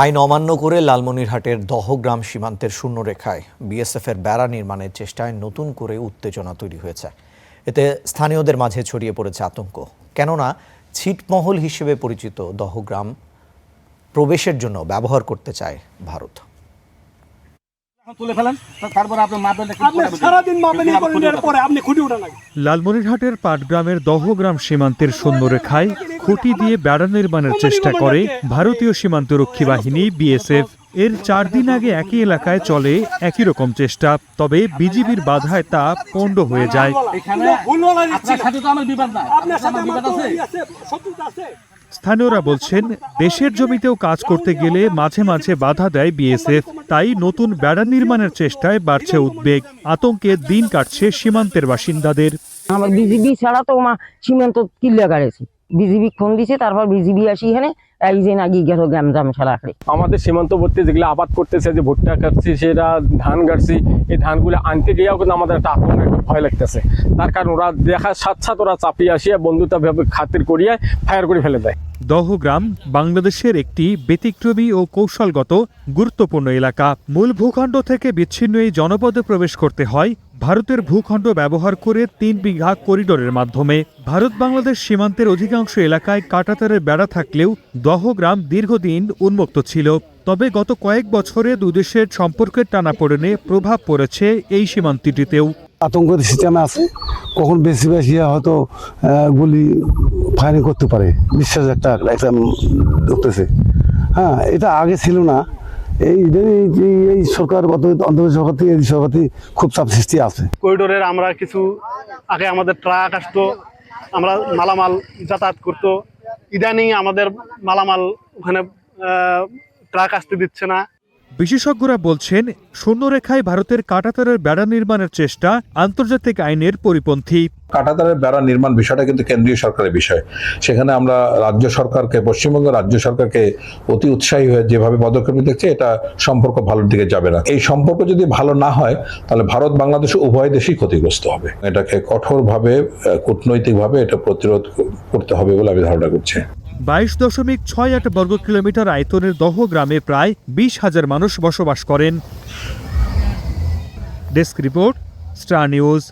আইন অমান্য করে লালমনিরহাটের দহগ্রাম সীমান্তের শূন্যরেখায় বিএসএফের বেড়া নির্মাণের চেষ্টায় নতুন করে উত্তেজনা তৈরি হয়েছে। এতে স্থানীয়দের মাঝে ছড়িয়ে পড়েছে আতঙ্ক, কেননা ছিটমহল হিসেবে পরিচিত দহগ্রাম প্রবেশের জন্য ব্যবহার করতে চায় ভারত। লালমনিরহাটের পাটগ্রামের দহগ্রাম সীমান্তের শূন্যরেখায় খুঁটি দিয়ে বেড়া নির্মাণের চেষ্টা করে ভারতীয় সীমান্তরক্ষী বাহিনী বিএসএফ। এর 4 দিন আগে একই এলাকায় চলে একই রকম চেষ্টা, তবে বিজিবির বাধায় তা পণ্ড হয়ে যায়। স্থানীয়রা বলছেন, দেশের জমিতেও কাজ করতে গেলে মাঝে মাঝে বাধা দেয় বিএসএফ। তাই নতুন বেড়া নির্মাণের চেষ্টায় বাড়ছে উদ্বেগ, আতঙ্কে দিন কাটছে সীমান্তের বাসিন্দাদের। আমার বিজিবি ছাড়া তো সীমান্ত কিল্লা গাড়েছে, বিজিবি ফোন দিছে, তারপর বিজিবি আসি এখানে এই যে নাকি গেল গ্যামজাম ছাড়া আঁকড়ে। আমাদের সীমান্তবর্তী যেগুলো আবাদ করতেছে, যে ভুট্টা কাটছি, সেটা ধান কাটছি, এই ধানগুলো আনতে গিয়েও কিন্তু আমাদের একটা আতঙ্ক, একটা ভয় লাগতেছে। তার কারণ ওরা দেখার সাথে ওরা চাপিয়ে আসিয়া বন্ধুত্বভাবে খাতির করিয়া ফায়ার করে ফেলে দেয়। দহগ্রাম বাংলাদেশের একটি ব্যতিক্রমী ও কৌশলগত গুরুত্বপূর্ণ এলাকা। মূল ভূখণ্ড থেকে বিচ্ছিন্ন এই জনপদে প্রবেশ করতে হয় ভারতের ভূখণ্ড ব্যবহার করে 3 বিঘা করিডোরের মাধ্যমে। ভারত বাংলাদেশ সীমান্তের অধিকাংশ এলাকায় কাঁটাতারের বেড়া থাকলেও দহগ্রাম দীর্ঘদিন উন্মুক্ত ছিল। তবে গত কয়েক বছরে দুই দেশের সম্পর্কের টানাপোড়েনে প্রভাব পড়েছে এই সীমান্তটিতেও। আতঙ্কের সিস্টেমে আছে, কখন বেশি বেশি হয়তো গুলি ফায়ারিং করতে পারে, বিশ্বাস একটা ঢুকতেছে। হ্যাঁ, এটা আগে ছিল না। এই সরকার সরকার থেকে এই সরকার থেকে খুব চাপ সৃষ্টি আছে। করিডোরের আমরা কিছু আগে আমাদের ট্রাক আসতো, আমরা মালামাল যাতায়াত করতো। ইদানিং আমাদের মালামাল ওখানে ট্রাক আসতে দিচ্ছে না। বিশেষজ্ঞরা বলছেন, শূন্যরেখায় ভারতের কাঁটাতারের বেড়া নির্মাণের চেষ্টা আন্তর্জাতিক আইনের পরিপন্থী। কাঁটাতারের বেড়া নির্মাণ বিষয়টা কিন্তু কেন্দ্রীয় সরকারের বিষয়। সেখানে আমরা রাজ্য সরকারকে, পশ্চিমবঙ্গ রাজ্য সরকারকে অতি উৎসাহী হয়ে যেভাবে পদক্ষেপ নিচ্ছে, এটা সম্পর্ক ভালোর দিকে যাবে না। এই সম্পর্ক যদি ভালো না হয়, তাহলে ভারত বাংলাদেশ উভয় দেশই ক্ষতিগ্রস্ত হবে। এটাকে কঠোরভাবে কূটনৈতিকভাবে এটা প্রতিরোধ করতে হবে বলে আমি ধারণা করছি। 22.68 বর্গ কিলোমিটার আয়তনের দহগ্রামে প্রায় 20,000 মানুষ বসবাস করেন। Desk report, star news.